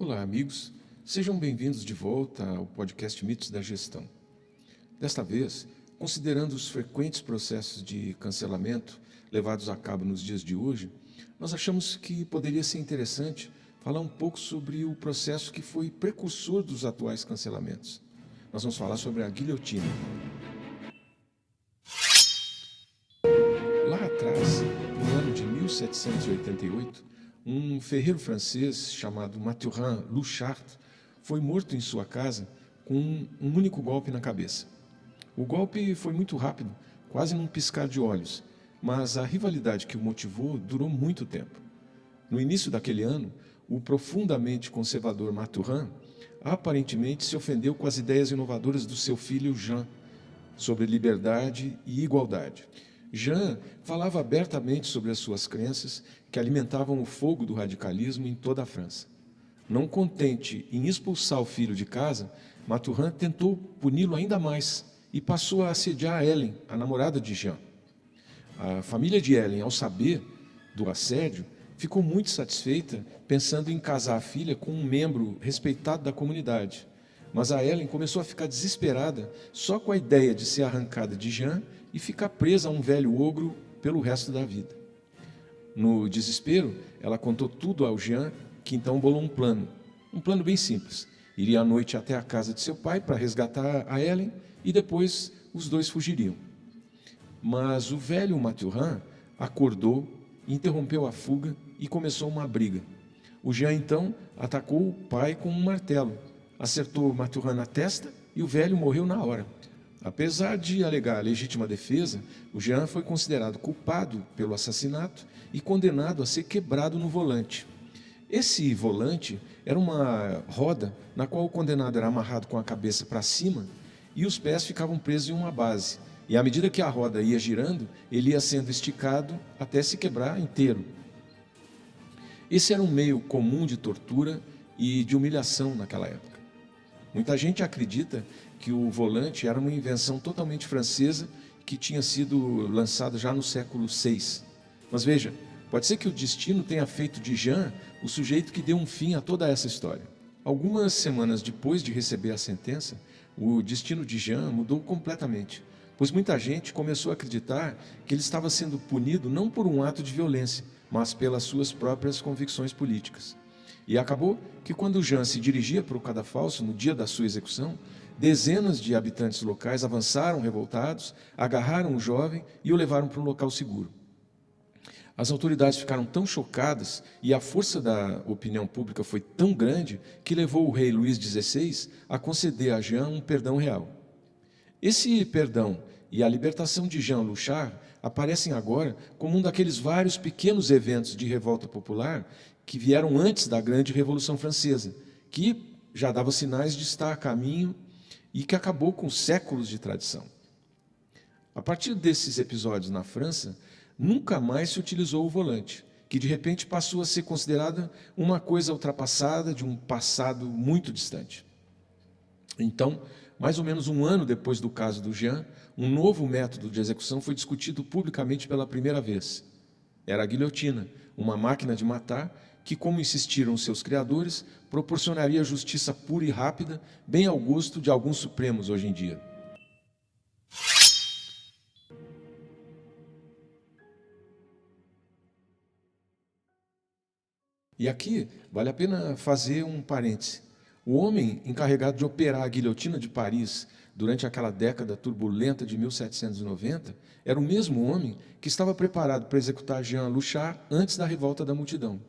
Olá, amigos. Sejam bem-vindos de volta ao podcast Mitos da Gestão. Desta vez, considerando os frequentes processos de cancelamento levados a cabo nos dias de hoje, nós achamos que poderia ser interessante falar um pouco sobre o processo que foi precursor dos atuais cancelamentos. Nós vamos falar sobre a guilhotina. Lá atrás, no ano de 1788, um ferreiro francês chamado Mathurin Louchard foi morto em sua casa com um único golpe na cabeça. O golpe foi muito rápido, quase num piscar de olhos, mas a rivalidade que o motivou durou muito tempo. No início daquele ano, o profundamente conservador Mathurin aparentemente se ofendeu com as ideias inovadoras do seu filho Jean sobre liberdade e igualdade. Jean falava abertamente sobre as suas crenças que alimentavam o fogo do radicalismo em toda a França. Não contente em expulsar o filho de casa, Mathurin tentou puni-lo ainda mais e passou a assediar Hélène, a namorada de Jean. A família de Hélène, ao saber do assédio, ficou muito satisfeita, pensando em casar a filha com um membro respeitado da comunidade. Mas a Hélène começou a ficar desesperada só com a ideia de ser arrancada de Jean e ficar presa a um velho ogro pelo resto da vida. No desespero, ela contou tudo ao Jean, que então bolou um plano bem simples. Iria à noite até a casa de seu pai para resgatar a Hélène e depois os dois fugiriam. Mas o velho Mathurin acordou, interrompeu a fuga e começou uma briga. O Jean então atacou o pai com um martelo, acertou Mathurin na testa e o velho morreu na hora. Apesar de alegar legítima defesa, o Jean foi considerado culpado pelo assassinato e condenado a ser quebrado no volante. Esse volante era uma roda na qual o condenado era amarrado com a cabeça para cima e os pés ficavam presos em uma base. E à medida que a roda ia girando, ele ia sendo esticado até se quebrar inteiro. Esse era um meio comum de tortura e de humilhação naquela época. Muita gente acredita que o volante era uma invenção totalmente francesa que tinha sido lançada já no século VI. Mas veja, pode ser que o destino tenha feito de Jean o sujeito que deu um fim a toda essa história. Algumas semanas depois de receber a sentença, o destino de Jean mudou completamente, pois muita gente começou a acreditar que ele estava sendo punido não por um ato de violência, mas pelas suas próprias convicções políticas. E acabou que quando Jean se dirigia para o cadafalso no dia da sua execução, dezenas de habitantes locais avançaram revoltados, agarraram o jovem e o levaram para um local seguro. As autoridades ficaram tão chocadas e a força da opinião pública foi tão grande que levou o rei Luís XVI a conceder a Jean um perdão real. Esse perdão e a libertação de Jean Louchard aparecem agora como um daqueles vários pequenos eventos de revolta popular que vieram antes da grande Revolução Francesa, que já dava sinais de estar a caminho e que acabou com séculos de tradição. A partir desses episódios na França, nunca mais se utilizou o volante, que de repente passou a ser considerada uma coisa ultrapassada de um passado muito distante. Então, mais ou menos um ano depois do caso do Jean, um novo método de execução foi discutido publicamente pela primeira vez. Era a guilhotina, uma máquina de matar que, como insistiram seus criadores, proporcionaria justiça pura e rápida, bem ao gosto de alguns supremos hoje em dia. E aqui vale a pena fazer um parêntese. O homem encarregado de operar a guilhotina de Paris durante aquela década turbulenta de 1790 era o mesmo homem que estava preparado para executar Jean Louchard antes da revolta da multidão.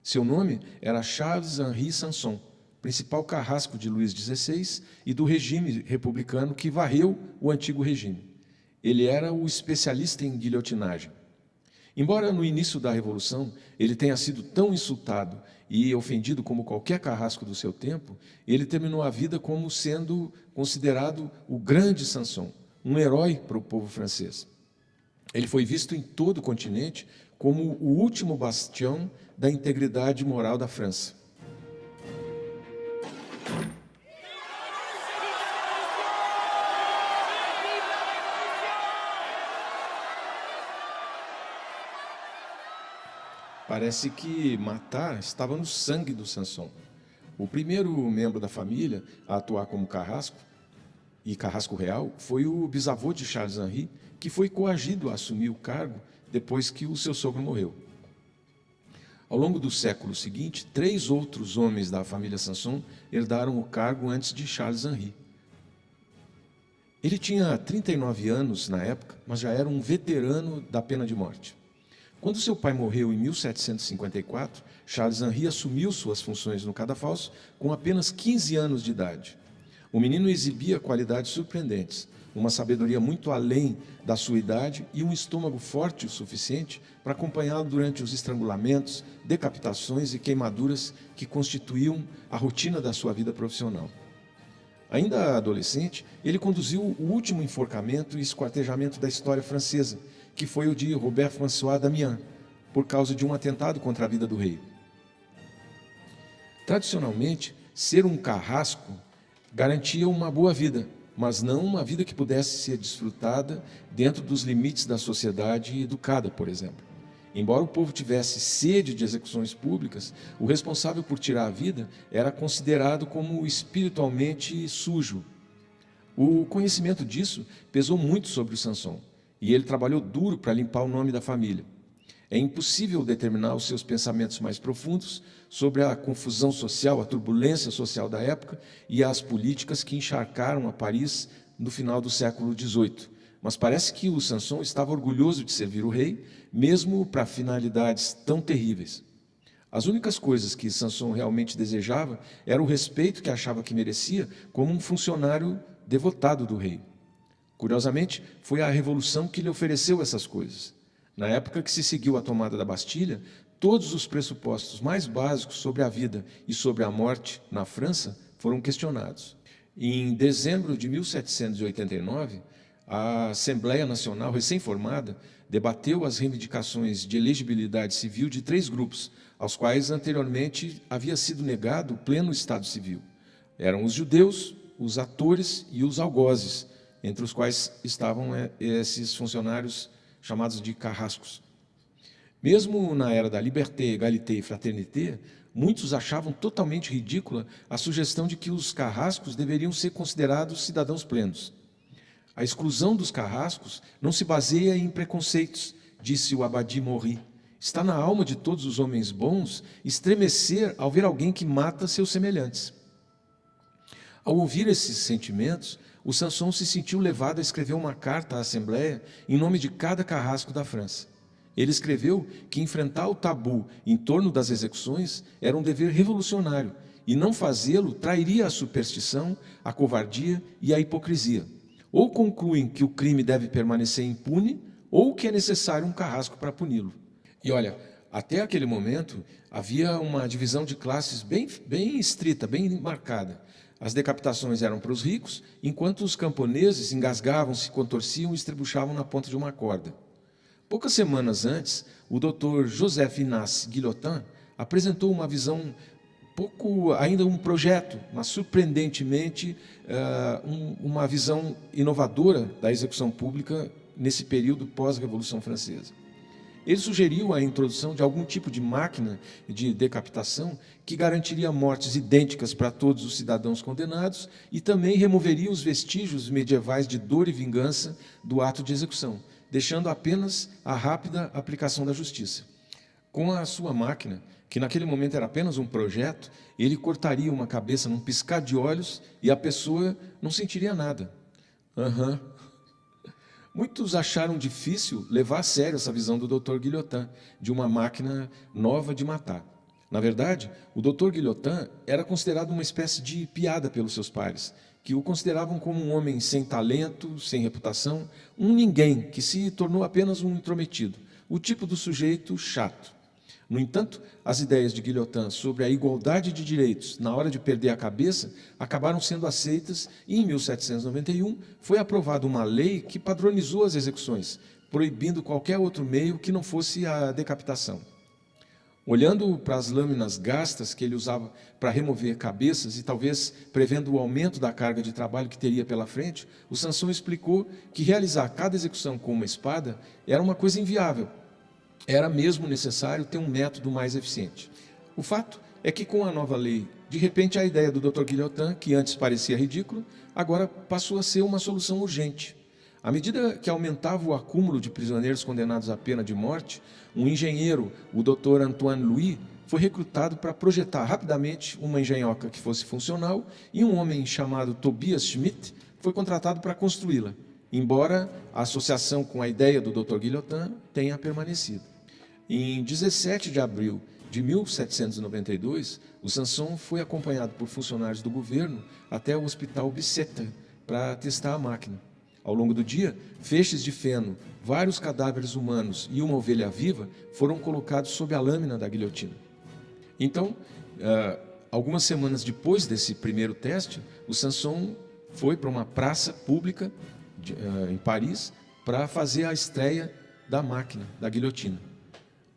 Seu nome era Charles-Henri Sanson, principal carrasco de Luís XVI e do regime republicano que varreu o antigo regime. Ele era o especialista em guilhotinagem. Embora no início da Revolução ele tenha sido tão insultado e ofendido como qualquer carrasco do seu tempo, ele terminou a vida como sendo considerado o grande Sanson, um herói para o povo francês. Ele foi visto em todo o continente como o último bastião da integridade moral da França. Parece que matar estava no sangue do Sanson. O primeiro membro da família a atuar como carrasco, e carrasco real, foi o bisavô de Charles Henri, que foi coagido a assumir o cargo depois que o seu sogro morreu. Ao longo do século seguinte, 3 outros homens da família Sanson herdaram o cargo antes de Charles Henri. Ele tinha 39 anos na época, mas já era um veterano da pena de morte. Quando seu pai morreu em 1754, Charles Henri assumiu suas funções no cadafalso com apenas 15 anos de idade. O menino exibia qualidades surpreendentes, uma sabedoria muito além da sua idade e um estômago forte o suficiente para acompanhá-lo durante os estrangulamentos, decapitações e queimaduras que constituíam a rotina da sua vida profissional. Ainda adolescente, ele conduziu o último enforcamento e esquartejamento da história francesa, que foi o de Robert-François Damiens, por causa de um atentado contra a vida do rei. Tradicionalmente, ser um carrasco garantia uma boa vida, mas não uma vida que pudesse ser desfrutada dentro dos limites da sociedade educada, por exemplo. Embora o povo tivesse sede de execuções públicas, o responsável por tirar a vida era considerado como espiritualmente sujo. O conhecimento disso pesou muito sobre o Sanson, e ele trabalhou duro para limpar o nome da família. É impossível determinar os seus pensamentos mais profundos sobre a confusão social, a turbulência social da época e as políticas que encharcaram a Paris no final do século XVIII. Mas parece que o Sanson estava orgulhoso de servir o rei, mesmo para finalidades tão terríveis. As únicas coisas que Sanson realmente desejava era o respeito que achava que merecia como um funcionário devotado do rei. Curiosamente, foi a Revolução que lhe ofereceu essas coisas. Na época que se seguiu a tomada da Bastilha, todos os pressupostos mais básicos sobre a vida e sobre a morte na França foram questionados. Em dezembro de 1789, a Assembleia Nacional, recém-formada, debateu as reivindicações de elegibilidade civil de 3 grupos, aos quais anteriormente havia sido negado o pleno Estado Civil. Eram os judeus, os atores e os algozes, entre os quais estavam esses funcionários chamados de carrascos. Mesmo na era da liberté, égalité e fraternité, muitos achavam totalmente ridícula a sugestão de que os carrascos deveriam ser considerados cidadãos plenos. A exclusão dos carrascos não se baseia em preconceitos, disse o Abadi Mori. Está na alma de todos os homens bons estremecer ao ver alguém que mata seus semelhantes. Ao ouvir esses sentimentos, o Sanson se sentiu levado a escrever uma carta à Assembleia em nome de cada carrasco da França. Ele escreveu que enfrentar o tabu em torno das execuções era um dever revolucionário e não fazê-lo trairia a superstição, a covardia e a hipocrisia. Ou concluem que o crime deve permanecer impune, ou que é necessário um carrasco para puni-lo. E olha, até aquele momento havia uma divisão de classes bem estrita, bem marcada. As decapitações eram para os ricos, enquanto os camponeses engasgavam, se contorciam e estribuchavam na ponta de uma corda. Poucas semanas antes, o Dr. Joseph Ignace Guillotin apresentou uma visão, ainda um projeto, mas surpreendentemente uma visão inovadora da execução pública nesse período pós-Revolução Francesa. Ele sugeriu a introdução de algum tipo de máquina de decapitação que garantiria mortes idênticas para todos os cidadãos condenados e também removeria os vestígios medievais de dor e vingança do ato de execução, deixando apenas a rápida aplicação da justiça. Com a sua máquina, que naquele momento era apenas um projeto, ele cortaria uma cabeça num piscar de olhos e a pessoa não sentiria nada. Muitos acharam difícil levar a sério essa visão do Dr. Guillotin, de uma máquina nova de matar. Na verdade, o Dr. Guillotin era considerado uma espécie de piada pelos seus pares, que o consideravam como um homem sem talento, sem reputação, um ninguém que se tornou apenas um intrometido, o tipo do sujeito chato. No entanto, as ideias de Guillotin sobre a igualdade de direitos na hora de perder a cabeça acabaram sendo aceitas e, em 1791, foi aprovada uma lei que padronizou as execuções, proibindo qualquer outro meio que não fosse a decapitação. Olhando para as lâminas gastas que ele usava para remover cabeças e talvez prevendo o aumento da carga de trabalho que teria pela frente, o Sanson explicou que realizar cada execução com uma espada era uma coisa inviável. Era mesmo necessário ter um método mais eficiente. O fato é que com a nova lei, de repente a ideia do Dr. Guillotin, que antes parecia ridícula, agora passou a ser uma solução urgente. À medida que aumentava o acúmulo de prisioneiros condenados à pena de morte, um engenheiro, o Dr. Antoine Louis, foi recrutado para projetar rapidamente uma engenhoca que fosse funcional e um homem chamado Tobias Schmidt foi contratado para construí-la, embora a associação com a ideia do Dr. Guillotin tenha permanecido. Em 17 de abril de 1792, o Sanson foi acompanhado por funcionários do governo até o Hospital Bicêtre para testar a máquina. Ao longo do dia, feixes de feno, vários cadáveres humanos e uma ovelha viva foram colocados sob a lâmina da guilhotina. Então, algumas semanas depois desse primeiro teste, o Sanson foi para uma praça pública em Paris para fazer a estreia da máquina, da guilhotina.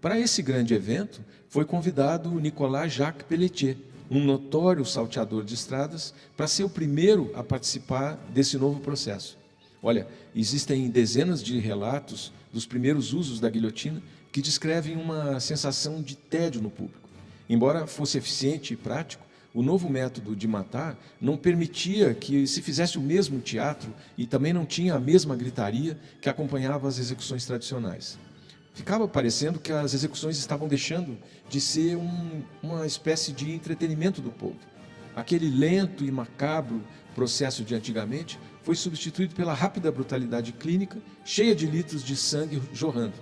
Para esse grande evento, foi convidado Nicolas Jacques Pelletier, um notório salteador de estradas, para ser o primeiro a participar desse novo processo. Olha, existem dezenas de relatos dos primeiros usos da guilhotina que descrevem uma sensação de tédio no público. Embora fosse eficiente e prático, o novo método de matar não permitia que se fizesse o mesmo teatro e também não tinha a mesma gritaria que acompanhava as execuções tradicionais. Ficava parecendo que as execuções estavam deixando de ser uma espécie de entretenimento do povo. Aquele lento e macabro processo de antigamente foi substituído pela rápida brutalidade clínica, cheia de litros de sangue jorrando.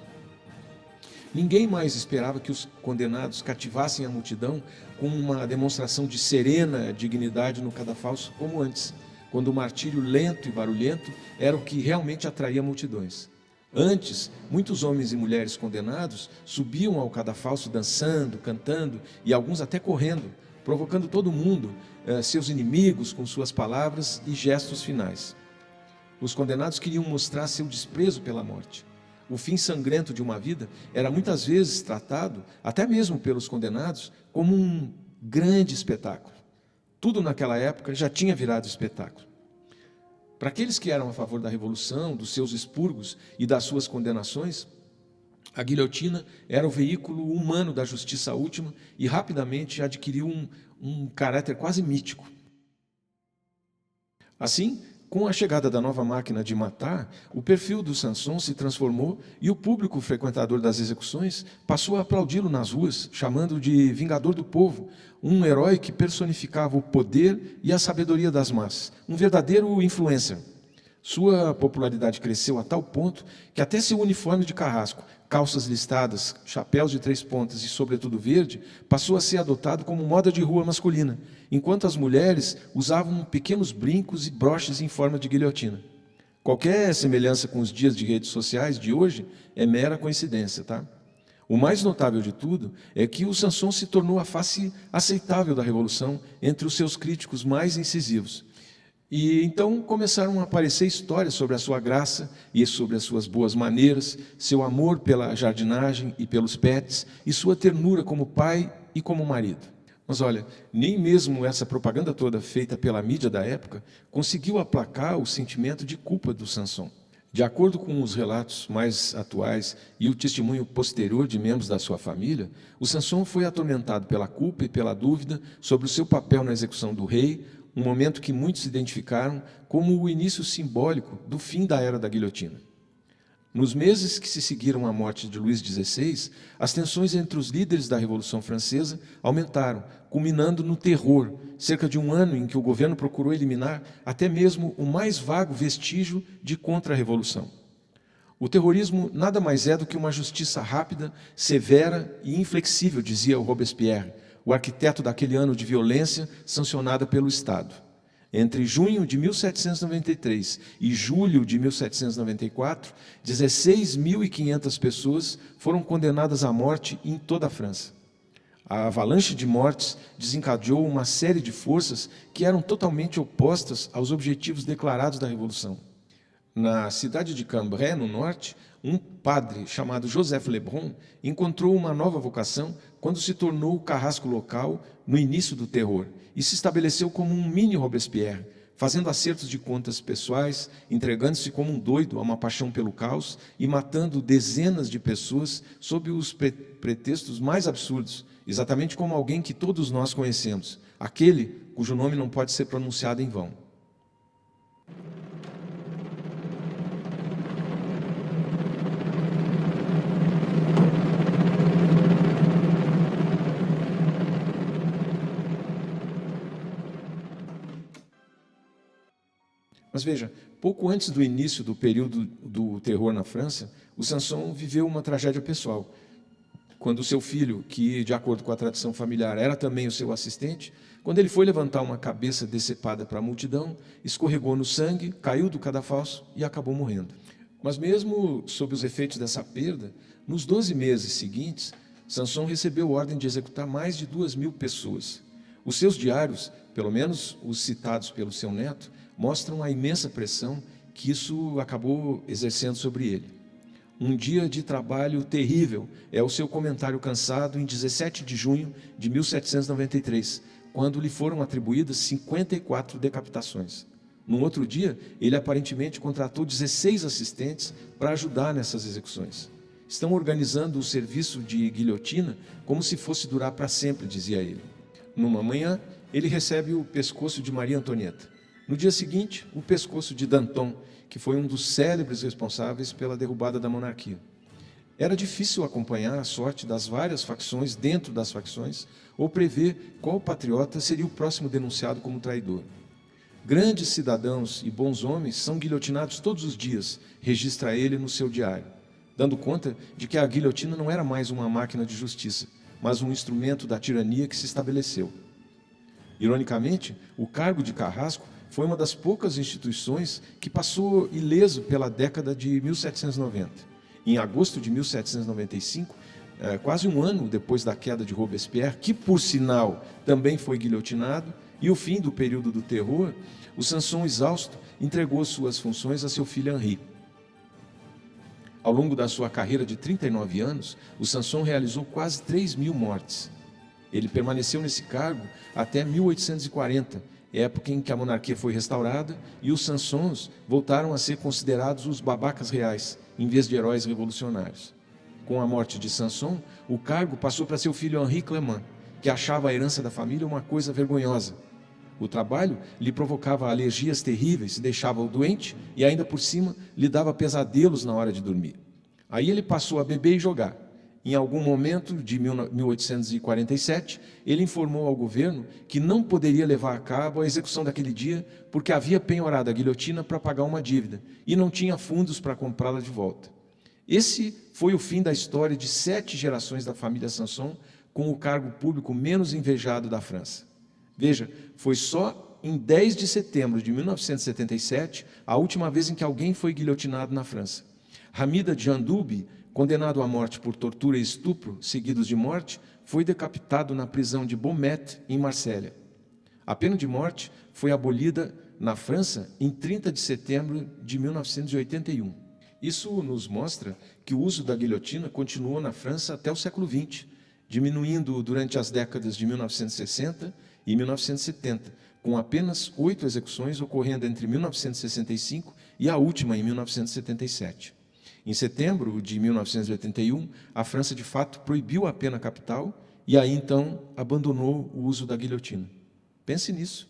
Ninguém mais esperava que os condenados cativassem a multidão com uma demonstração de serena dignidade no cadafalso como antes, quando o martírio lento e barulhento era o que realmente atraía multidões. Antes, muitos homens e mulheres condenados subiam ao cadafalso dançando, cantando e alguns até correndo, provocando todo mundo, seus inimigos, com suas palavras e gestos finais. Os condenados queriam mostrar seu desprezo pela morte. O fim sangrento de uma vida era muitas vezes tratado, até mesmo pelos condenados, como um grande espetáculo. Tudo naquela época já tinha virado espetáculo. Para aqueles que eram a favor da revolução, dos seus expurgos e das suas condenações, a guilhotina era o veículo humano da justiça última e rapidamente adquiriu um caráter quase mítico. Assim, com a chegada da nova máquina de matar, o perfil do Sanson se transformou e o público frequentador das execuções passou a aplaudi-lo nas ruas, chamando de Vingador do Povo, um herói que personificava o poder e a sabedoria das massas, um verdadeiro influencer. Sua popularidade cresceu a tal ponto que até seu uniforme de carrasco, calças listradas, chapéus de 3 pontas e sobretudo verde, passou a ser adotado como moda de rua masculina, enquanto as mulheres usavam pequenos brincos e broches em forma de guilhotina. Qualquer semelhança com os dias de redes sociais de hoje é mera coincidência, tá? O mais notável de tudo é que o Sanson se tornou a face aceitável da Revolução entre os seus críticos mais incisivos. E então começaram a aparecer histórias sobre a sua graça e sobre as suas boas maneiras, seu amor pela jardinagem e pelos pets, e sua ternura como pai e como marido. Mas olha, nem mesmo essa propaganda toda feita pela mídia da época conseguiu aplacar o sentimento de culpa do Sanson. De acordo com os relatos mais atuais e o testemunho posterior de membros da sua família, o Sanson foi atormentado pela culpa e pela dúvida sobre o seu papel na execução do rei, um momento que muitos identificaram como o início simbólico do fim da era da guilhotina. Nos meses que se seguiram à morte de Luís XVI, as tensões entre os líderes da Revolução Francesa aumentaram, culminando no terror, cerca de um ano em que o governo procurou eliminar até mesmo o mais vago vestígio de contra-revolução. O terrorismo nada mais é do que uma justiça rápida, severa e inflexível, dizia o Robespierre, o arquiteto daquele ano de violência sancionada pelo Estado. Entre junho de 1793 e julho de 1794, 16.500 pessoas foram condenadas à morte em toda a França. A avalanche de mortes desencadeou uma série de forças que eram totalmente opostas aos objetivos declarados da Revolução. Na cidade de Cambrai, no norte, um padre chamado Joseph Lebron encontrou uma nova vocação quando se tornou o carrasco local no início do terror e se estabeleceu como um mini Robespierre, fazendo acertos de contas pessoais, entregando-se como um doido a uma paixão pelo caos e matando dezenas de pessoas sob os pretextos mais absurdos, exatamente como alguém que todos nós conhecemos, aquele cujo nome não pode ser pronunciado em vão. Mas veja, pouco antes do início do período do terror na França, o Samson viveu uma tragédia pessoal. Quando o seu filho, que de acordo com a tradição familiar era também o seu assistente, quando ele foi levantar uma cabeça decepada para a multidão, escorregou no sangue, caiu do cadafalso e acabou morrendo. Mas mesmo sob os efeitos dessa perda, nos 12 meses seguintes, Samson recebeu ordem de executar mais de 2.000 pessoas. Os seus diários, pelo menos os citados pelo seu neto, mostram a imensa pressão que isso acabou exercendo sobre ele. Um dia de trabalho terrível é o seu comentário cansado em 17 de junho de 1793, quando lhe foram atribuídas 54 decapitações. No outro dia, ele aparentemente contratou 16 assistentes para ajudar nessas execuções. Estão organizando o serviço de guilhotina como se fosse durar para sempre, dizia ele. Numa manhã, ele recebe o pescoço de Maria Antonieta. No dia seguinte, o pescoço de Danton, que foi um dos célebres responsáveis pela derrubada da monarquia. Era difícil acompanhar a sorte das várias facções dentro das facções ou prever qual patriota seria o próximo denunciado como traidor. Grandes cidadãos e bons homens são guilhotinados todos os dias, registra ele no seu diário, dando conta de que a guilhotina não era mais uma máquina de justiça, mas um instrumento da tirania que se estabeleceu. Ironicamente, o cargo de carrasco foi uma das poucas instituições que passou ileso pela década de 1790. Em agosto de 1795, quase um ano depois da queda de Robespierre, que, por sinal, também foi guilhotinado, e o fim do período do terror, o Samson, exausto, entregou suas funções a seu filho Henri. Ao longo da sua carreira de 39 anos, o Samson realizou quase 3.000 mortes. Ele permaneceu nesse cargo até 1840, época em que a monarquia foi restaurada e os Samsons voltaram a ser considerados os babacas reais, em vez de heróis revolucionários. Com a morte de Samson, o cargo passou para seu filho Henri Clement, que achava a herança da família uma coisa vergonhosa. O trabalho lhe provocava alergias terríveis, deixava-o doente e ainda por cima lhe dava pesadelos na hora de dormir. Aí ele passou a beber e jogar. Em algum momento de 1847, ele informou ao governo que não poderia levar a cabo a execução daquele dia porque havia penhorado a guilhotina para pagar uma dívida e não tinha fundos para comprá-la de volta. Esse foi o fim da história de 7 gerações da família Samson com o cargo público menos invejado da França. Veja, foi só em 10 de setembro de 1977 a última vez em que alguém foi guilhotinado na França. Hamida Djandoubi, condenado à morte por tortura e estupro, seguidos de morte, foi decapitado na prisão de Beaumet, em Marsella. A pena de morte foi abolida na França em 30 de setembro de 1981. Isso nos mostra que o uso da guilhotina continuou na França até o século XX, diminuindo durante as décadas de 1960 e 1970, com apenas 8 execuções ocorrendo entre 1965 e a última em 1977. Em setembro de 1981, a França, de fato, proibiu a pena capital e aí, então, abandonou o uso da guilhotina. Pense nisso.